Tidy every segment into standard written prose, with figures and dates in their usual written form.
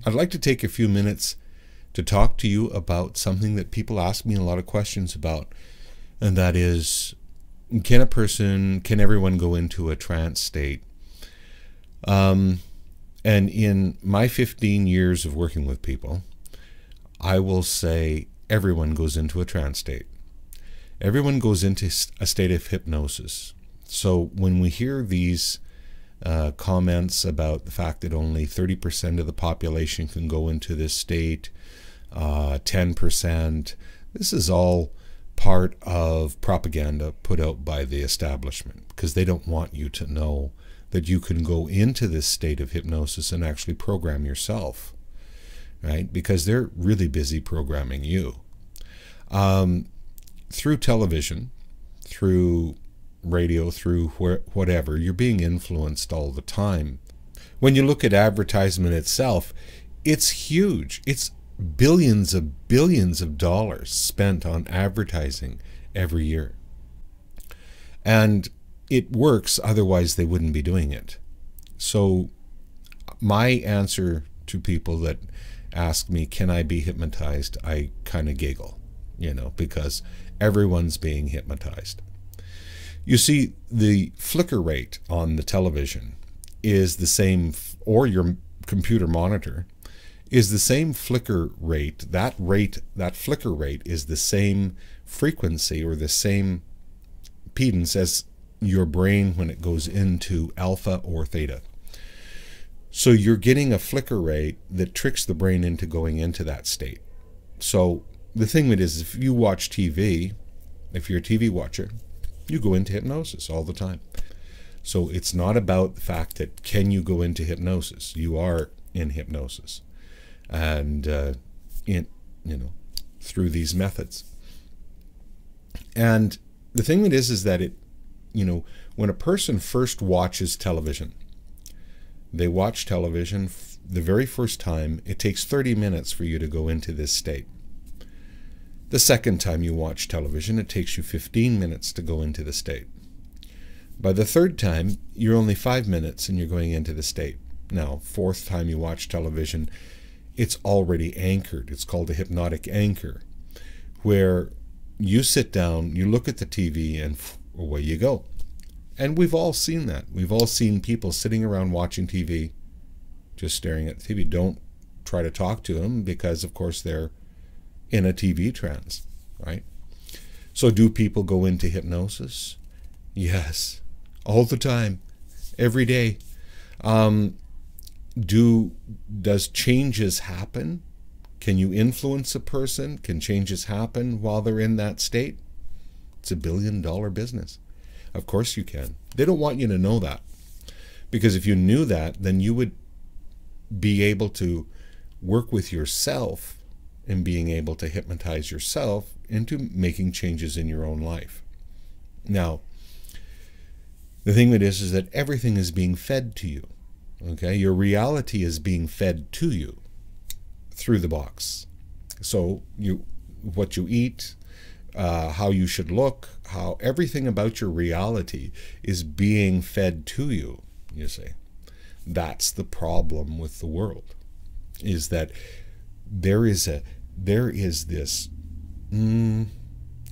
I'd like to take a few minutes to talk to you about something that people ask me a lot of questions about, and that is, can everyone go into a trance state? And in my 15 years of working with people, I will say everyone goes into a trance state. Everyone goes into a state of hypnosis. So when we hear these comments about the fact that only 30% of the population can go into this state, 10%, this is all part of propaganda put out by the establishment, because they don't want you to know that you can go into this state of hypnosis and actually program yourself, right? Because they're really busy programming you. Through television, through radio, through whatever, you're being influenced all the time. When you look at advertisement itself, it's huge. It's billions of dollars spent on advertising every year. And it works, otherwise they wouldn't be doing it. So my answer to people that ask me, can I be hypnotized? I kind of giggle, because everyone's being hypnotized. You see, the flicker rate on the television is the same, or your computer monitor is the same flicker rate. That flicker rate is the same frequency or the same impedance as your brain when it goes into alpha or theta. So you're getting a flicker rate that tricks the brain into going into that state. So the thing that is, if you watch TV, if you're a TV watcher, you go into hypnosis all the time. So it's not about the fact that can you go into hypnosis. You are in hypnosis, and through these methods. And the thing that is that when a person first watches television, they watch television the very first time, it takes 30 minutes for you to go into this state. The second time you watch television, it takes you 15 minutes to go into the state. By the third time, you're only 5 minutes and you're going into the state. Now, fourth time you watch television, it's already anchored. It's called a hypnotic anchor, where you sit down, you look at the TV, and away you go. And we've all seen that. We've all seen people sitting around watching TV, just staring at the TV. Don't try to talk to them, because, of course, they're in a TV trance, right? So do people go into hypnosis? Yes, all the time, every day. Does changes happen? Can you influence a person? Can changes happen while they're in that state? It's $1 billion business. Of course you can. They don't want you to know that, because if you knew that, then you would be able to work with yourself and being able to hypnotize yourself into making changes in your own life. Now, the thing that is that everything is being fed to you. Okay, your reality is being fed to you through the box. So what you eat, how you should look, how everything about your reality is being fed to you. You see, that's the problem with the world, is that there is this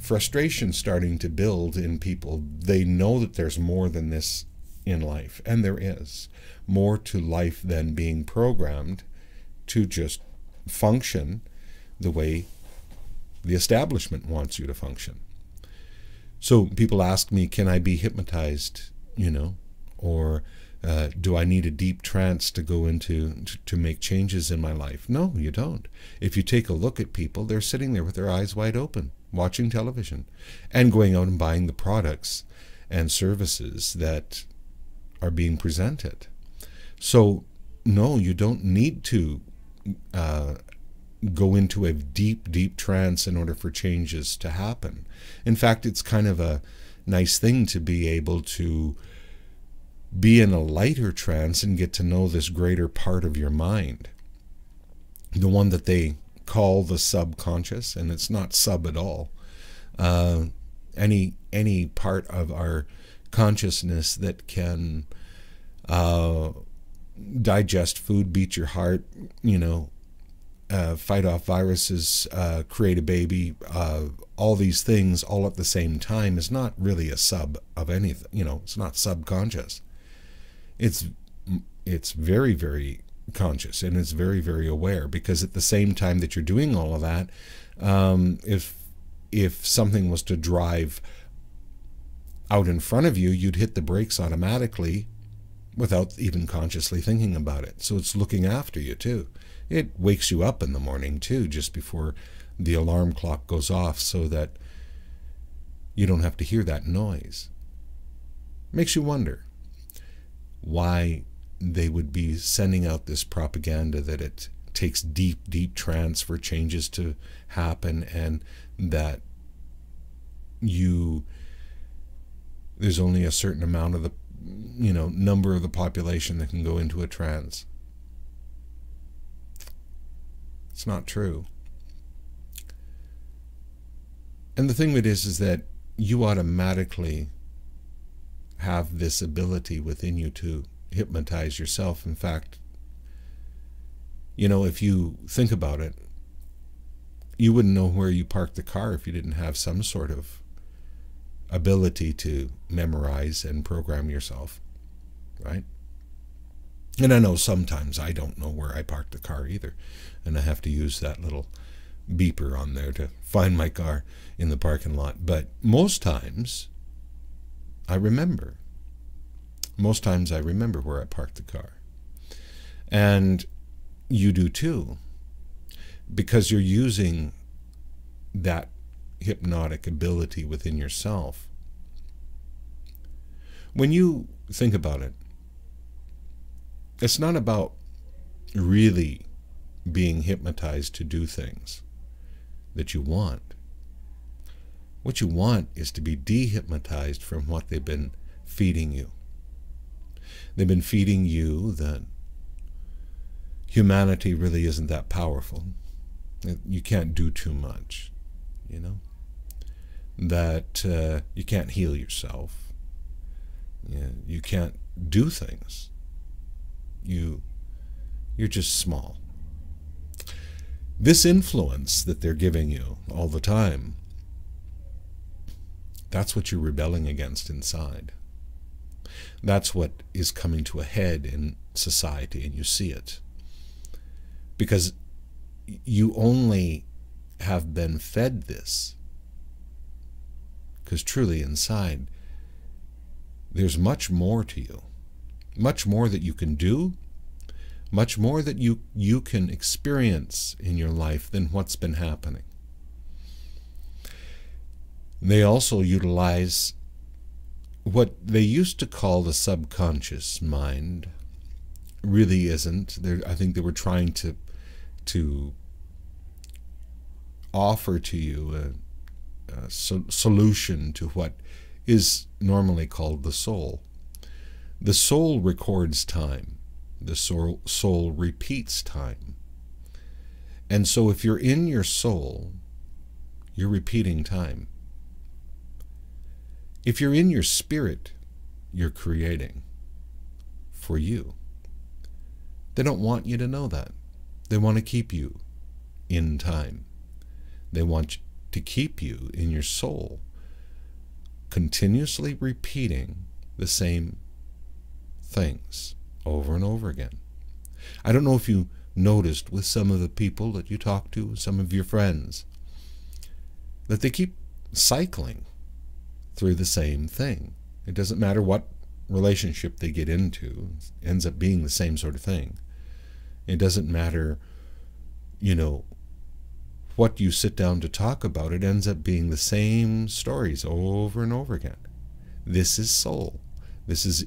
frustration starting to build in people. They know that there's more than this in life, and there is more to life than being programmed to just function the way the establishment wants you to function. So people ask me, can I be hypnotized, or do I need a deep trance to go into to make changes in my life? No, you don't. If you take a look at people, they're sitting there with their eyes wide open, watching television, and going out and buying the products and services that are being presented. So no, you don't need to go into a deep trance in order for changes to happen. In fact, it's kind of a nice thing to be able to be in a lighter trance and get to know this greater part of your mind, the one that they call the subconscious, and it's not sub at all. any part of our consciousness that can digest food, beat your heart, fight off viruses, create a baby, all these things all at the same time is not really a sub of anything. It's not subconscious. It's very, very conscious, and it's very, very aware, because at the same time that you're doing all of that, if something was to drive out in front of you, you'd hit the brakes automatically without even consciously thinking about it. So it's looking after you too. It wakes you up in the morning too, just before the alarm clock goes off, so that you don't have to hear that noise. Makes you wonder why they would be sending out this propaganda that it takes deep, deep trance for changes to happen, and that there's only a certain amount of the number of the population that can go into a trance. It's not true. And the thing of it is that you automatically have this ability within you to hypnotize yourself. In fact, if you think about it, you wouldn't know where you parked the car if you didn't have some sort of ability to memorize and program yourself, right? And I know sometimes I don't know where I parked the car either, and I have to use that little beeper on there to find my car in the parking lot. But most times I remember. Most times I remember where I parked the car. And you do too, because you're using that hypnotic ability within yourself. When you think about it, it's not about really being hypnotized to do things that you want. What you want is to be dehypnotized from what they've been feeding you. They've been feeding you that humanity really isn't that powerful. You can't do too much, that you can't heal yourself. You can't do things. You're just small. This influence that they're giving you all the time, that's what you're rebelling against inside. That's what is coming to a head in society, and you see it. Because you only have been fed this. Because truly inside, there's much more to you. Much more that you can do. Much more that you can experience in your life than what's been happening. They also utilize what they used to call the subconscious mind. Really isn't. I think they were trying to offer to you a solution to what is normally called the soul. The soul records time. The soul repeats time. And so if you're in your soul, you're repeating time. If you're in your spirit, you're creating for you. They don't want you to know that. They want to keep you in time. They want to keep you in your soul, continuously repeating the same things over and over again. I don't know if you noticed with some of the people that you talk to, some of your friends, that they keep cycling through the same thing. It doesn't matter what relationship they get into, it ends up being the same sort of thing. It doesn't matter, what you sit down to talk about, it ends up being the same stories over and over again. This is soul. This is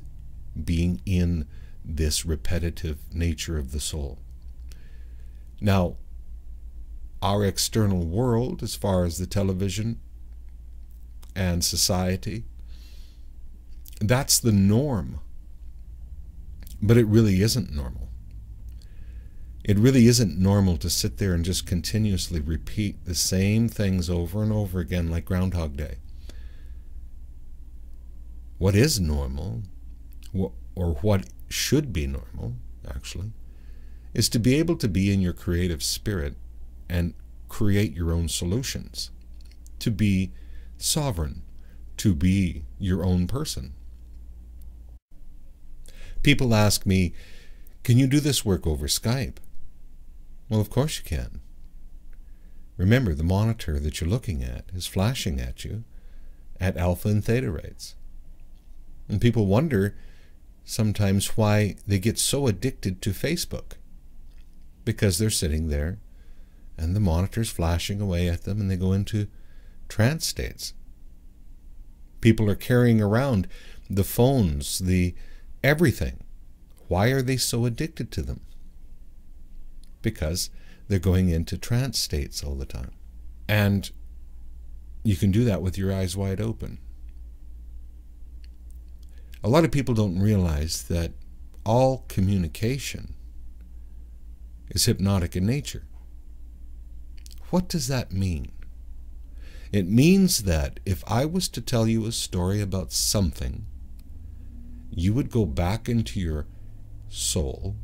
being in this repetitive nature of the soul. Now, our external world, as far as the television and society, that's the norm. But it really isn't normal. It really isn't normal to sit there and just continuously repeat the same things over and over again like Groundhog Day. What is normal, or what should be normal, actually, is to be able to be in your creative spirit and create your own solutions, to be sovereign, to be your own person. People ask me, can you do this work over Skype? Well, of course you can. Remember, the monitor that you're looking at is flashing at you at alpha and theta rates. And people wonder sometimes why they get so addicted to Facebook. Because they're sitting there and the monitor's flashing away at them and they go into trance states. People are carrying around the phones, the everything. Why are they so addicted to them? Because they're going into trance states all the time. And you can do that with your eyes wide open. A lot of people don't realize that all communication is hypnotic in nature. What does that mean? It means that if I was to tell you a story about something, you would go back into your soul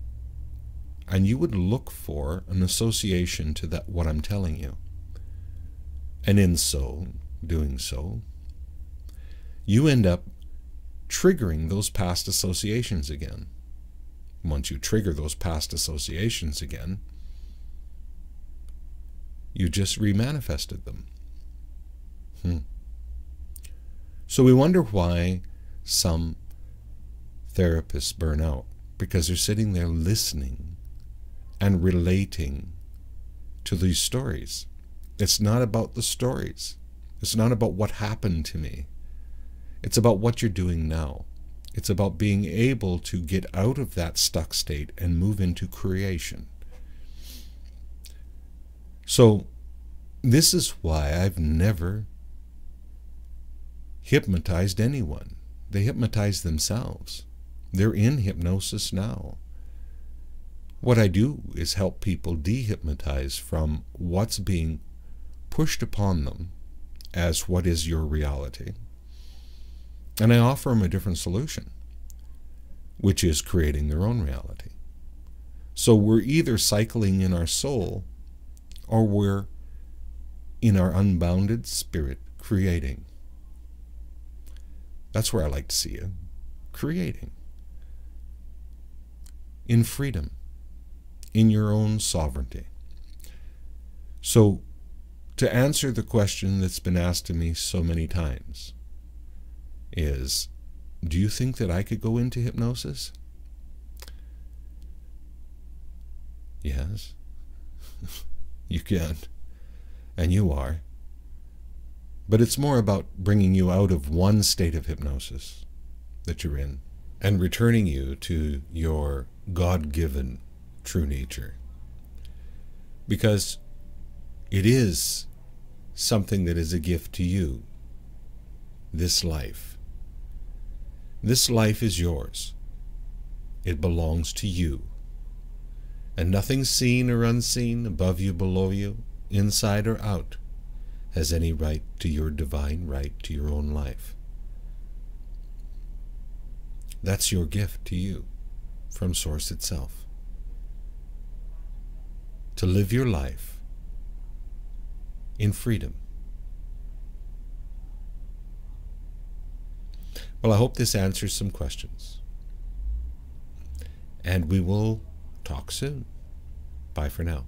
and you would look for an association to that what I'm telling you. And in so doing so, you end up triggering those past associations again. Once you trigger those past associations again, you just remanifested them. So we wonder why some therapists burn out, because they're sitting there listening and relating to these stories. It's not about the stories. It's not about what happened to me. It's about what you're doing now. It's about being able to get out of that stuck state and move into creation. So this is why I've never hypnotized anyone. They hypnotize themselves. They're in hypnosis now. What I do is help people dehypnotize from what's being pushed upon them as what is your reality. And I offer them a different solution, which is creating their own reality. So we're either cycling in our soul or we're in our unbounded spirit creating. That's where I like to see you, creating. In freedom, in your own sovereignty. So, to answer the question that's been asked to me so many times is, do you think that I could go into hypnosis? Yes, you can, and you are. But it's more about bringing you out of one state of hypnosis that you're in and returning you to your God-given true nature. Because it is something that is a gift to you, this life. This life is yours. It belongs to you. And nothing seen or unseen, above you, below you, inside or out, has any right to your divine right to your own life. That's your gift to you from Source itself. To live your life in freedom. Well, I hope this answers some questions. And we will talk soon. Bye for now.